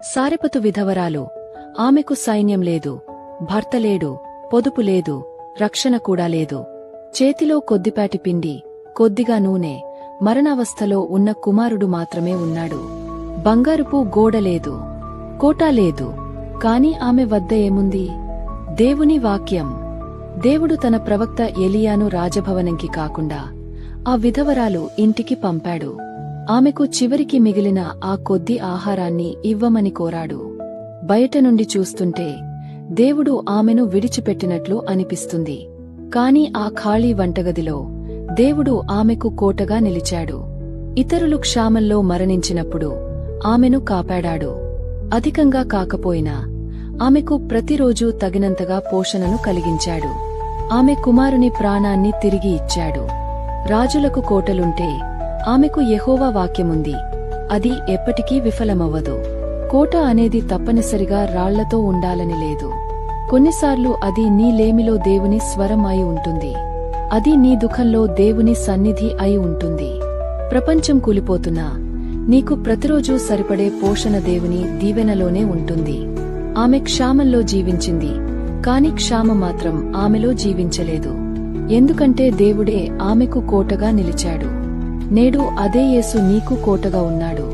సారెపతు విధవరాలు. ఆమెకు సైన్యం లేదు, భర్త లేడు, పొదుపు లేదు, రక్షణ కూడా లేదు. చేతిలో కొద్దిపాటి పిండి, కొద్దిగా నూనె, మరణావస్థలో ఉన్న కుమారుడు మాత్రమే ఉన్నాడు. బంగారుపు గోడ లేదు, కోట లేదు. కాని ఆమె వద్ద ఏముంది? దేవుని వాక్యం. దేవుడు తన ప్రవక్త ఎలియాను రాజభవనంకి కాకుండా ఆ విధవరాలు ఇంటికి పంపాడు. ఆమెకు చివరికి మిగిలిన ఆ కొద్ది ఆహారాన్ని ఇవ్వమని కోరాడు. బయట నుండి చూస్తుంటే దేవుడు ఆమెను విడిచిపెట్టినట్లు అనిపిస్తుంది. కాని ఆ ఖాళీ వంటగదిలో దేవుడు ఆమెకు కోటగా నిలిచాడు. ఇతరులు క్షామంలో మరణించినప్పుడు ఆమెను కాపాడాడు. అధికంగా కాకపోయినా ఆమెకు ప్రతిరోజూ తగినంతగా పోషణను కలిగించాడు. ఆమె కుమారుని ప్రాణాన్ని తిరిగి ఇచ్చాడు. రాజులకు కోటలుంటే ఆమెకు యెహోవా వాక్యముంది, అది ఎప్పటికీ విఫలమవ్వదు. కోట అనేది తప్పనిసరిగా రాళ్లతో ఉండాలని లేదు. కొన్నిసార్లు అది నీ లేమిలో దేవుని స్వరం అయి ఉంటుంది. అది నీ దుఃఖంలో దేవుని సన్నిధి అయి ఉంటుంది. ప్రపంచం కూలిపోతున్నా నీకు ప్రతిరోజూ సరిపడే పోషణ దేవుని దీవెనలోనే ఉంటుంది. ఆమె క్షామంలో జీవించింది, కాని క్షామం మాత్రం ఆమెలో జీవించలేదు. ఎందుకంటే దేవుడే ఆమెకు కోటగా నిలిచాడు. నేడు అదే యేసు నీకు కోటగా ఉన్నాడు.